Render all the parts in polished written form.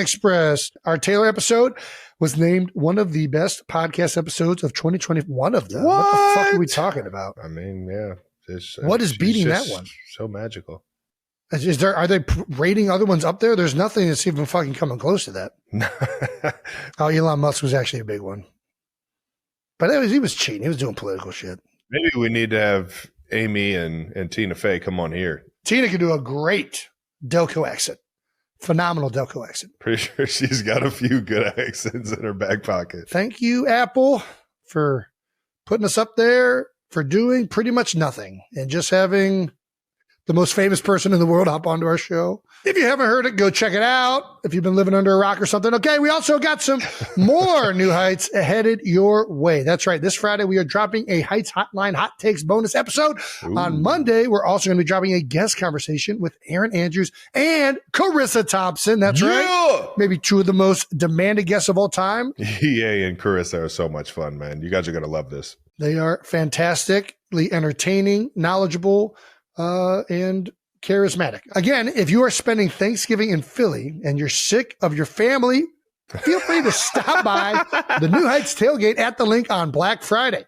Express. Our Taylor episode was named one of the best podcast episodes of 2020. One of them. What the fuck are we talking about? I mean, yeah. What is beating that one? So magical. Are they rating other ones up there? There's nothing that's even fucking coming close to that. Oh, Elon Musk was actually a big one. But he was cheating. He was doing political shit. Maybe we need to have Amy and Tina Fey come on here. Tina can do a great Delco accent. Phenomenal Delco accent. Pretty sure she's got a few good accents in her back pocket. Thank you, Apple, for putting us up there for doing pretty much nothing and just having the most famous person in the world hop onto our show. If you haven't heard it, go check it out. If you've been living under a rock or something. Okay, we also got some more New Heights headed your way. That's right. This Friday, we are dropping a Heights Hotline Hot Takes bonus episode. Ooh. On Monday, we're also going to be dropping a guest conversation with Aaron Andrews and Carissa Thompson. That's right. Maybe two of the most demanded guests of all time. EA and Carissa are so much fun, man. You guys are going to love this. They are fantastically entertaining, knowledgeable, and charismatic. Again, if you are spending Thanksgiving in Philly and you're sick of your family, feel free to stop by the New Heights tailgate at the link on Black Friday.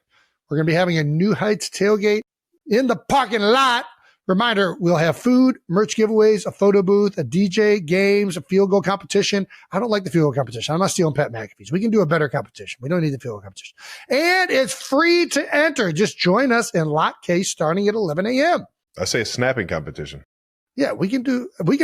We're going to be having a New Heights tailgate in the parking lot. Reminder, we'll have food, merch giveaways, a photo booth, a DJ, games, a field goal competition. I don't like the field goal competition. I'm not stealing Pat McAfee's. We can do a better competition. We don't need the field goal competition. And it's free to enter. Just join us in Lot K starting at 11 a.m. I say a snapping competition. Yeah, we can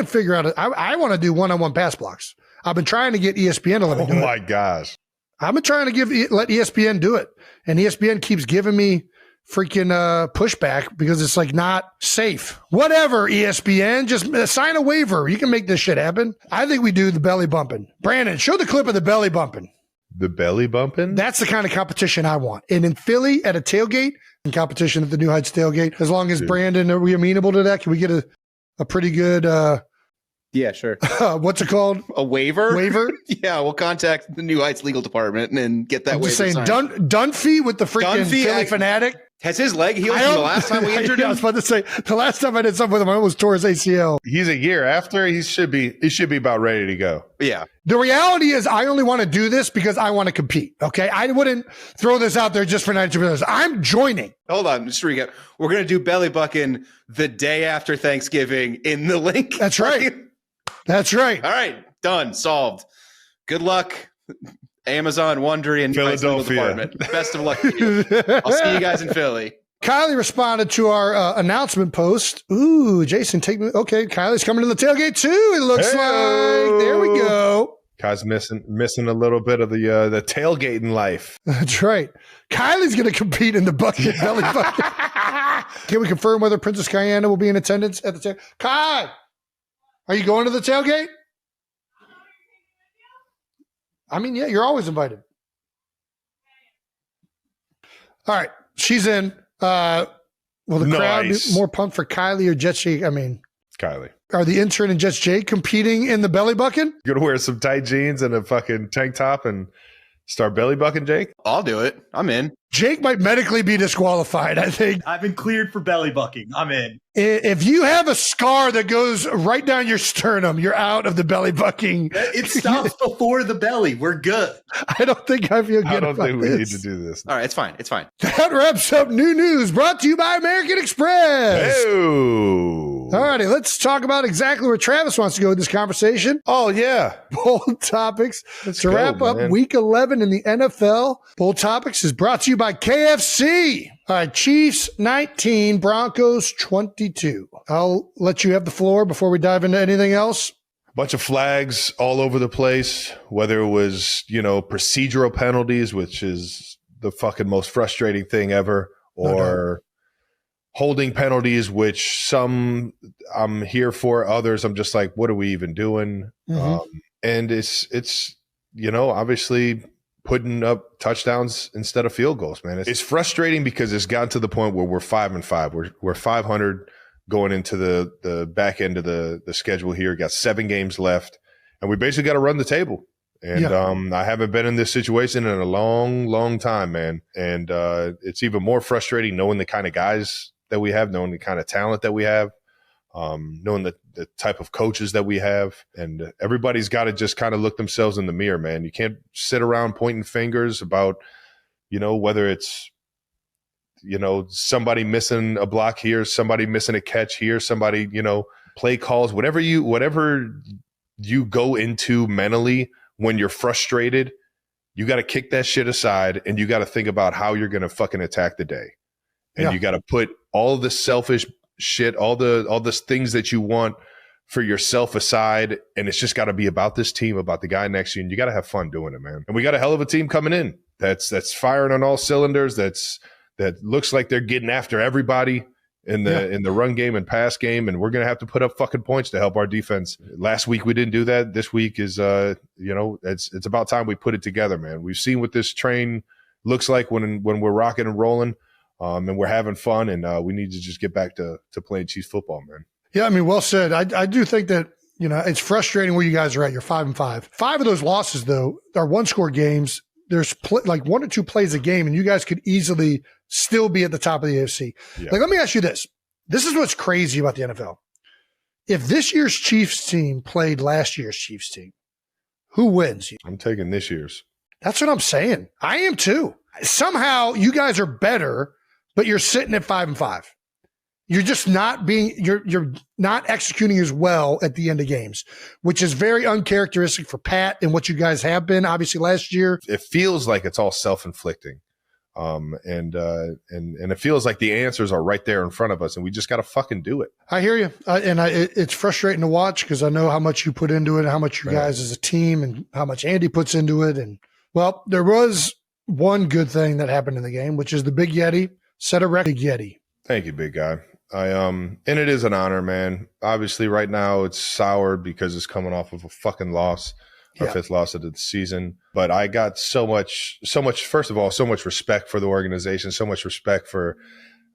figure out I want to do one-on-one pass blocks. I've been trying to get ESPN to let me do it. Oh my gosh. I've been trying to let ESPN do it. And ESPN keeps giving me freaking pushback because it's like not safe. Whatever, ESPN, just sign a waiver. You can make this shit happen. I think we do the belly bumping. Brandon, show the clip of the belly bumping. The belly bumping? That's the kind of competition I want. And in Philly at a tailgate, in competition at the New Heights tailgate, as long as Brandon, are we amenable to that? Can we get a pretty good yeah, sure. What's it called? A waiver? Waiver? Yeah, we'll contact the New Heights legal department and get that waiver saying signed. Dunphy with the freaking Philly fanatic. Has his leg healed from the last time we injured him? I was about to say, the last time I did something with him, I almost tore his ACL. He's a year after. He should be about ready to go. Yeah. The reality is I only want to do this because I want to compete, okay? I wouldn't throw this out there just for 90 minutes. I'm joining. Hold on, just to recap. We're going to do belly bucking the day after Thanksgiving in the link. That's right. That's right. All right. Done. Solved. Good luck. Amazon, Wondery, and Philadelphia. Best of luck to you. I'll see you guys in Philly. Kylie responded to our announcement post. Ooh, Jason, take me. Okay, Kylie's coming to the tailgate too. It looks like. There we go. Kylie's missing a little bit of the tailgating life. That's right. Kylie's going to compete in the bucket belly bucket. Can we confirm whether Princess Diana will be in attendance at the tailgate? Kai, are you going to the tailgate? I mean, yeah, you're always invited. All right, she's in. Will the crowd be more pumped for Kylie or Jet Jake? I mean, Kylie. Are the intern and Jet Jake competing in the belly bucket? You're going to wear some tight jeans and a fucking tank top and start belly bucking, Jake? I'll do it. I'm in. Jake might medically be disqualified, I think. I've been cleared for belly bucking. I'm in. If you have a scar that goes right down your sternum, you're out of the belly bucking. It stops before the belly. We're good. I don't think I feel good I don't about think we this. need to do this. All right, it's fine. It's fine. That wraps up new news brought to you by American Express. Oh. All righty, let's talk about exactly where Travis wants to go with this conversation. Oh, yeah. Bold Topics. Let's to go, wrap up man. Week 11 in the NFL. Bold Topics is brought to you by KFC. All right, Chiefs 19, Broncos 22. I'll let you have the floor before we dive into anything else. Bunch of flags all over the place, whether it was, procedural penalties, which is the fucking most frustrating thing ever, or holding penalties, which some I'm here for, others I'm just like, what are we even doing? And it's obviously putting up touchdowns instead of field goals, man. It's frustrating because it's gotten to the point where we're 5-5. We're 500 going into the back end of the schedule here. Got 7 games left, and we basically got to run the table. And I haven't been in this situation in a long, long time, man. And it's even more frustrating knowing the kind of guys that we have, knowing the kind of talent that we have. knowing the type of coaches that we have. And everybody's got to just kind of look themselves in the mirror, man. You can't sit around pointing fingers about, whether it's, somebody missing a block here, somebody missing a catch here, somebody, play calls, whatever you go into mentally when you're frustrated, you got to kick that shit aside and you got to think about how you're going to fucking attack the day. And you got to put all the selfish shit, all the things that you want for yourself aside. And it's just got to be about this team, about the guy next to you. And you got to have fun doing it, man. And we got a hell of a team coming in. That's firing on all cylinders. That looks like they're getting after everybody in the run game and pass game, and we're going to have to put up fucking points to help our defense. Last week we didn't do that. This week is it's about time we put it together, man. We've seen what this train looks like when we're rocking and rolling, and we're having fun, and we need to just get back to playing Chiefs football, man. Yeah, I mean, well said. I do think that it's frustrating where you guys are at. You're 5-5. 5 of those losses though are one-score games. There's like 1 or 2 plays a game, and you guys could easily still be at the top of the AFC. Yeah. Like, let me ask you this. This is what's crazy about the NFL. If this year's Chiefs team played last year's Chiefs team, who wins? I'm taking this year's. That's what I'm saying. I am too. Somehow you guys are better, but you're sitting at 5-5. You're just not you're not executing as well at the end of games, which is very uncharacteristic for Pat and what you guys have been, obviously, last year. It feels like it's all self-inflicting. And it feels like the answers are right there in front of us, and we just got to fucking do it. I hear you. It's frustrating to watch because I know how much you put into it, and how much you guys as a team, and how much Andy puts into it. And well, there was one good thing that happened in the game, which is the Big Yeti set a record. Big Yeti. Thank you, big guy. And it is an honor, man. Obviously right now it's soured because it's coming off of a fucking loss. Our 5th loss of the season. But I got so much, first of all, so much respect for the organization, so much respect for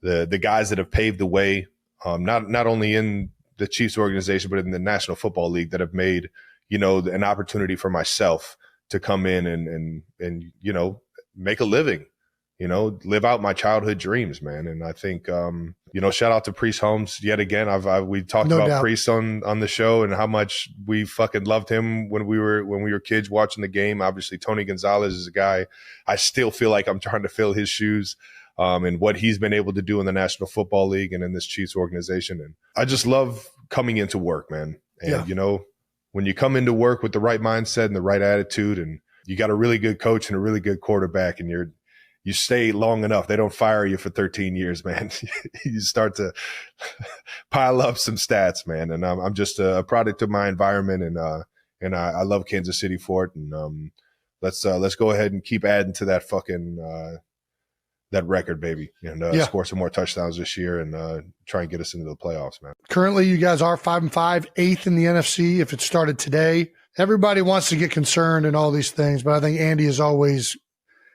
the guys that have paved the way, not only in the Chiefs organization, but in the National Football League, that have made, an opportunity for myself to come in and make a living, live out my childhood dreams, man. And I think, shout out to Priest Holmes yet again. We talked about Priest on the show and how much we fucking loved him when we were kids watching the game. Obviously, Tony Gonzalez is a guy I still feel like I'm trying to fill his shoes, and what he's been able to do in the National Football League and in this Chiefs organization. And I just love coming into work, man. And when you come into work with the right mindset and the right attitude, and you got a really good coach and a really good quarterback, and you stay long enough, they don't fire you for 13 years, man. You start to pile up some stats, man. And I'm just a product of my environment, and I love Kansas City for it. And let's go ahead and keep adding to that fucking that record, baby, and score some more touchdowns this year, and try and get us into the playoffs, man. Currently, you guys are 5-5, 8th in the NFC. If it started today, everybody wants to get concerned and all these things, but I think Andy is always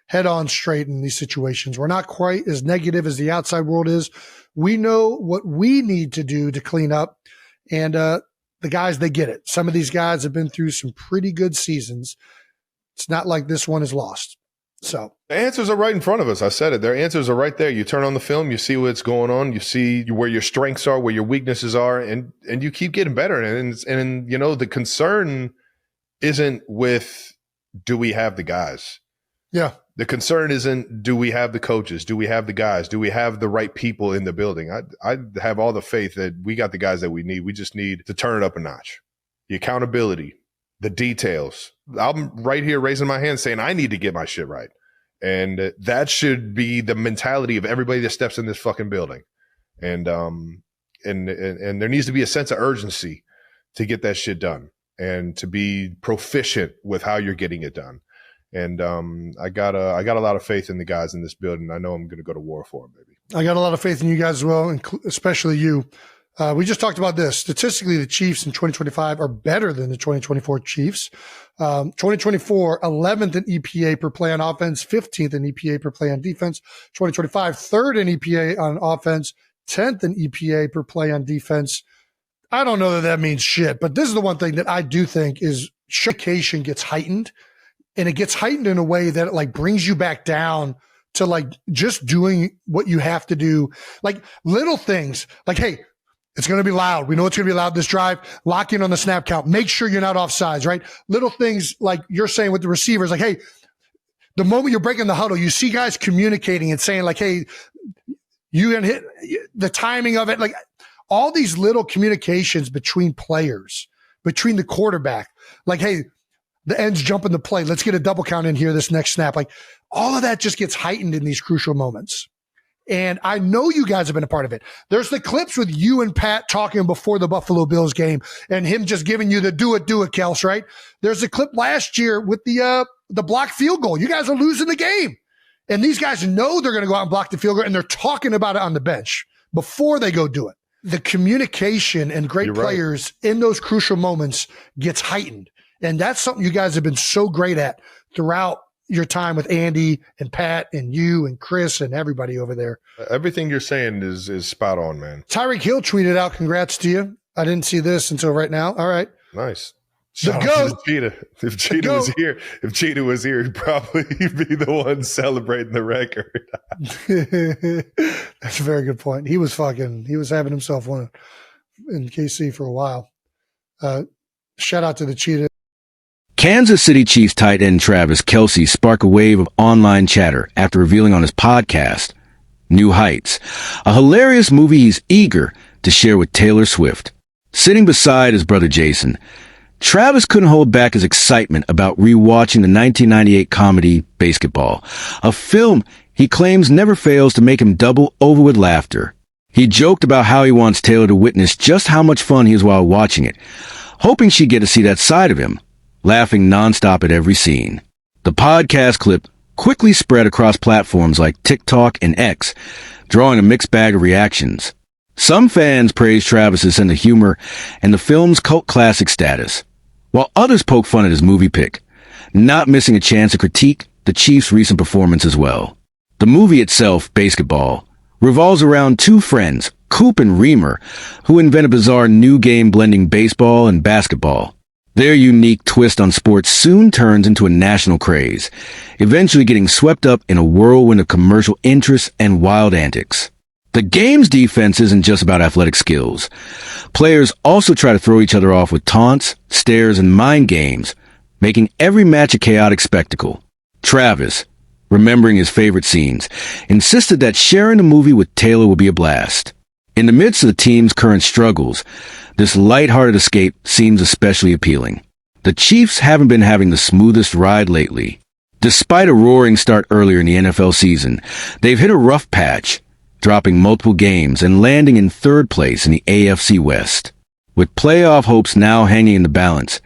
head on straight in these situations. We're not quite as negative as the outside world is. We know what we need to do to clean up, and the guys, they get it. Some of these guys have been through some pretty good seasons. It's not like this one is lost. So the answers are right in front of us. I said it. Their answers are right there. You turn on the film, you see what's going on, you see where your strengths are, where your weaknesses are, and you keep getting better. And the concern isn't with, do we have the guys? Yeah. The concern isn't, do we have the coaches? Do we have the guys? Do we have the right people in the building? I have all the faith that we got the guys that we need. We just need to turn it up a notch. The accountability, the details. I'm right here raising my hand saying I need to get my shit right. And that should be the mentality of everybody that steps in this fucking building. And there needs to be a sense of urgency to get that shit done and to be proficient with how you're getting it done. And I got a lot of faith in the guys in this building. I know I'm going to go to war for them, baby. I got a lot of faith in you guys as well, and especially you. We just talked about this. Statistically, the Chiefs in 2025 are better than the 2024 Chiefs. 2024, 11th in EPA per play on offense, 15th in EPA per play on defense. 2025, 3rd in EPA on offense, 10th in EPA per play on defense. I don't know that means shit, but this is the one thing that I do think is communication gets heightened. And it gets heightened in a way that it like brings you back down to like just doing what you have to do. Like little things like, hey, It's going to be loud. We know it's going to be loud this drive. Lock in on the snap count. Make sure you're not offsides, right? Little things like you're saying with the receivers, like, hey, the moment you're breaking the huddle, you see guys communicating and saying like, hey, you can hit the timing of it. Like all these little communications between players, between the quarterback, like, hey, the end's jumping the play. Let's get a double count in here this next snap. Like all of that just gets heightened in these crucial moments. And I know you guys have been a part of it. There's the clips with you and Pat talking before the Buffalo Bills game and him just giving you the do it, Kels, right? There's a clip last year with the blocked field goal. You guys are losing the game. And these guys know they're going to go out and block the field goal, and they're talking about it on the bench before they go do it. The communication and great players in those crucial moments gets heightened. And that's something you guys have been so great at throughout your time with Andy and Pat and you and Chris and everybody over there. Everything you're saying is spot on, man. Tyreek Hill tweeted out, congrats to you. I didn't see this until right now. All right. Nice. The GOAT. Cheetah. If Cheetah was here, he'd probably be the one celebrating the record. That's a very good point. He was having himself one in KC for a while. Shout out to the Cheetah. Kansas City Chiefs tight end Travis Kelce sparked a wave of online chatter after revealing on his podcast, New Heights, a hilarious movie he's eager to share with Taylor Swift. Sitting beside his brother Jason, Travis couldn't hold back his excitement about rewatching the 1998 comedy Basketball, a film he claims never fails to make him double over with laughter. He joked about how he wants Taylor to witness just how much fun he is while watching it, hoping she'd get to see that side of him, laughing nonstop at every scene. The podcast clip quickly spread across platforms like TikTok and X, drawing a mixed bag of reactions. Some fans praised Travis's sense of humor and the film's cult classic status, while others poke fun at his movie pick, not missing a chance to critique the Chiefs' recent performance as well. The movie itself, Basketball, revolves around two friends, Coop and Reamer, who invent a bizarre new game blending baseball and basketball. Their unique twist on sports soon turns into a national craze, eventually getting swept up in a whirlwind of commercial interests and wild antics. The game's defense isn't just about athletic skills. Players also try to throw each other off with taunts, stares, and mind games, making every match a chaotic spectacle. Travis, remembering his favorite scenes, insisted that sharing the movie with Taylor would be a blast. In the midst of the team's current struggles, this lighthearted escape seems especially appealing. The Chiefs haven't been having the smoothest ride lately. Despite a roaring start earlier in the NFL season, they've hit a rough patch, dropping multiple games and landing in third place in the AFC West. With playoff hopes now hanging in the balance,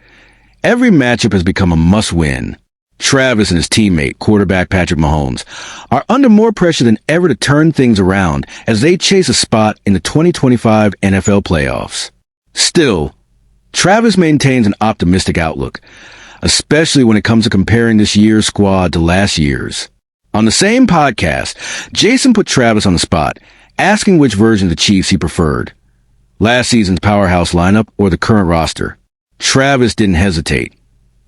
every matchup has become a must-win. Travis and his teammate, quarterback Patrick Mahomes, are under more pressure than ever to turn things around as they chase a spot in the 2025 NFL playoffs. Still, Travis maintains an optimistic outlook, especially when it comes to comparing this year's squad to last year's. On the same podcast, Jason put Travis on the spot, asking which version of the Chiefs he preferred, last season's powerhouse lineup or the current roster. Travis didn't hesitate.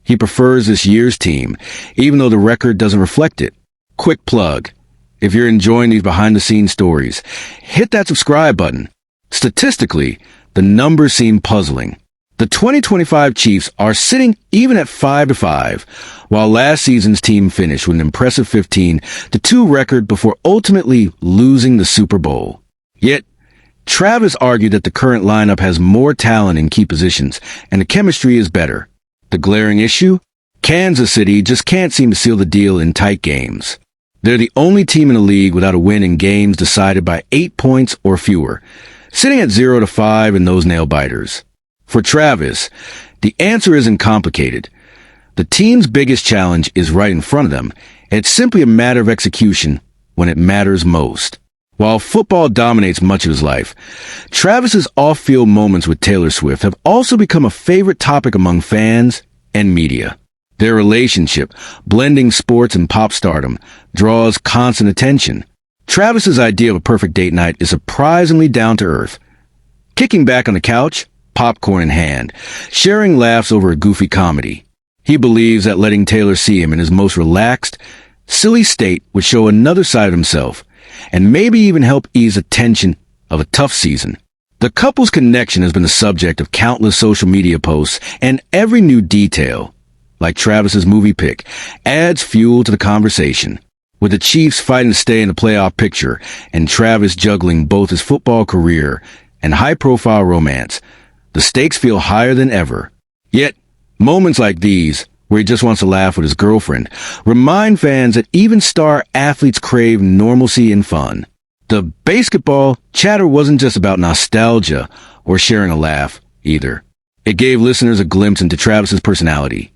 He prefers this year's team, even though the record doesn't reflect it. Quick plug. If you're enjoying these behind-the-scenes stories, hit that subscribe button. Statistically, the numbers seem puzzling. The 2025 Chiefs are sitting even at 5-5, while last season's team finished with an impressive 15-2 record before ultimately losing the Super Bowl. Yet, Travis argued that the current lineup has more talent in key positions, and the chemistry is better. The glaring issue? Kansas City just can't seem to seal the deal in tight games. They're the only team in the league without a win in games decided by 8 points or fewer, sitting at 0-5 in those nail-biters. For Travis, the answer isn't complicated. The team's biggest challenge is right in front of them, and it's simply a matter of execution when it matters most. While football dominates much of his life, Travis's off-field moments with Taylor Swift have also become a favorite topic among fans and media. Their relationship, blending sports and pop stardom, draws constant attention. Travis's idea of a perfect date night is surprisingly down-to-earth. Kicking back on the couch, popcorn in hand, sharing laughs over a goofy comedy. He believes that letting Taylor see him in his most relaxed, silly state would show another side of himself, and maybe even help ease the tension of a tough season. The The couple's connection has been the subject of countless social media posts, and every new detail, like Travis's movie pick, adds fuel to the conversation. With the Chiefs fighting to stay in the playoff picture and Travis juggling both his football career and high-profile romance, the stakes feel higher than ever. Yet, moments like these, where he just wants to laugh with his girlfriend, remind fans that even star athletes crave normalcy and fun. The basketball chatter wasn't just about nostalgia or sharing a laugh, either. It gave listeners a glimpse into Travis's personality,